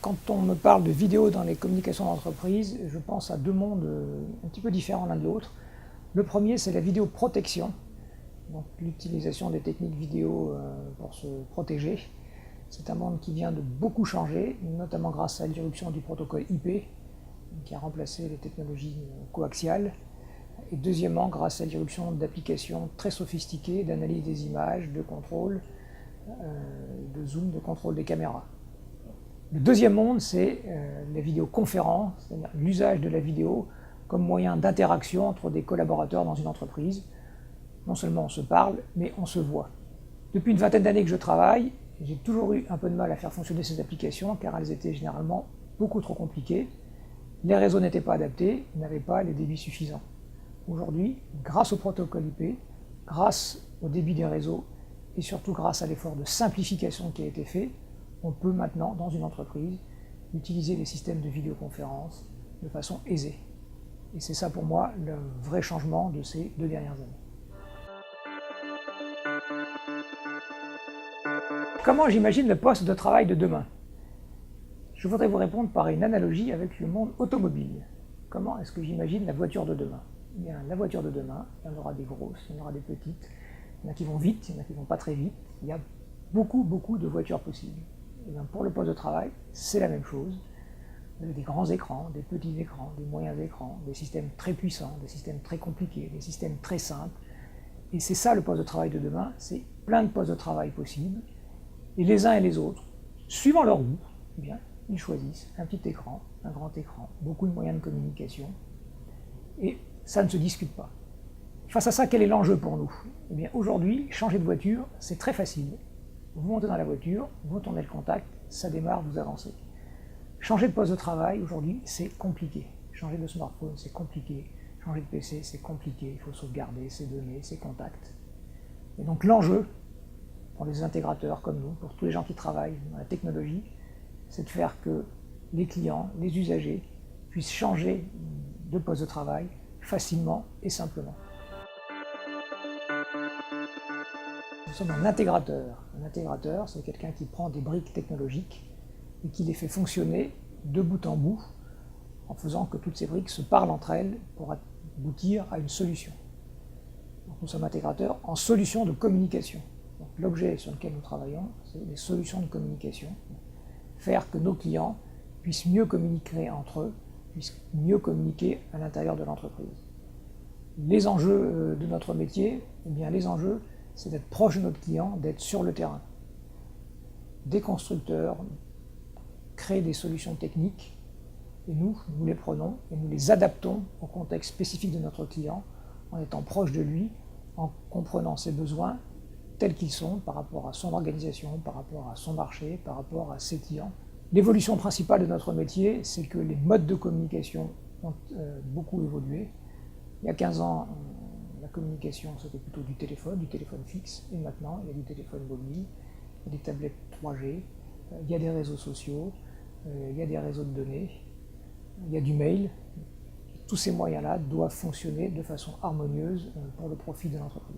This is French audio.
Quand on me parle de vidéo dans les communications d'entreprise, je pense à deux mondes un petit peu différents l'un de l'autre. Le premier, c'est la vidéoprotection, donc l'utilisation des techniques vidéo pour se protéger. C'est un monde qui vient de beaucoup changer, notamment grâce à l'irruption du protocole IP, qui a remplacé les technologies coaxiales. Et deuxièmement, grâce à l'irruption d'applications très sophistiquées d'analyse des images, de contrôle, de zoom, de contrôle des caméras. Le deuxième monde, c'est la vidéoconférence, c'est-à-dire l'usage de la vidéo comme moyen d'interaction entre des collaborateurs dans une entreprise. Non seulement on se parle, mais on se voit. Depuis une vingtaine d'années que je travaille, j'ai toujours eu un peu de mal à faire fonctionner ces applications car elles étaient généralement beaucoup trop compliquées. Les réseaux n'étaient pas adaptés, n'avaient pas les débits suffisants. Aujourd'hui, grâce au protocole IP, grâce au débit des réseaux et surtout grâce à l'effort de simplification qui a été fait, on peut maintenant, dans une entreprise, utiliser les systèmes de vidéoconférence de façon aisée. Et c'est ça pour moi le vrai changement de ces 2 dernières années. Comment j'imagine le poste de travail de demain? Je voudrais vous répondre par une analogie avec le monde automobile. Comment est-ce que j'imagine la voiture de demain? Eh bien, la voiture de demain, il y en aura des grosses, il y en aura des petites, il y en a qui vont vite, il y en a qui ne vont pas très vite. Il y a beaucoup de voitures possibles. Et bien, pour le poste de travail, c'est la même chose. Vous avez des grands écrans, des petits écrans, des moyens écrans, des systèmes très puissants, des systèmes très compliqués, des systèmes très simples. Et c'est ça le poste de travail de demain, c'est plein de postes de travail possibles. Et les uns et les autres, suivant leur goût, eh bien, ils choisissent un petit écran, un grand écran, beaucoup de moyens de communication. Et ça ne se discute pas. Face à ça, quel est l'enjeu pour nous? Eh bien, aujourd'hui, changer de voiture, c'est très facile. Vous montez dans la voiture, vous tournez le contact, ça démarre, vous avancez. Changer de poste de travail, aujourd'hui, c'est compliqué. Changer de smartphone, c'est compliqué. Changer de PC, c'est compliqué. Il faut sauvegarder ses données, ses contacts. Et donc l'enjeu, pour les intégrateurs comme nous, pour tous les gens qui travaillent dans la technologie, c'est de faire que les clients, les usagers, puissent changer de poste de travail facilement et simplement. Nous sommes un intégrateur. Un intégrateur, c'est quelqu'un qui prend des briques technologiques et qui les fait fonctionner de bout en bout en faisant que toutes ces briques se parlent entre elles pour aboutir à une solution. Donc nous sommes intégrateurs en solutions de communication. L'objet sur lequel nous travaillons, c'est les solutions de communication. Faire que nos clients puissent mieux communiquer entre eux, puissent mieux communiquer à l'intérieur de l'entreprise. Les enjeux de notre métier, eh bien les enjeux, c'est d'être proche de notre client, d'être sur le terrain. Des constructeurs créent des solutions techniques et nous les prenons et nous les adaptons au contexte spécifique de notre client en étant proche de lui, en comprenant ses besoins tels qu'ils sont par rapport à son organisation, par rapport à son marché, par rapport à ses clients. L'évolution principale de notre métier, c'est que les modes de communication ont beaucoup évolué. Il y a 15 ans, la communication, c'était plutôt du téléphone fixe, et maintenant, il y a du téléphone mobile, il y a des tablettes 3G, il y a des réseaux sociaux, il y a des réseaux de données, il y a du mail. Tous ces moyens-là doivent fonctionner de façon harmonieuse pour le profit de l'entreprise.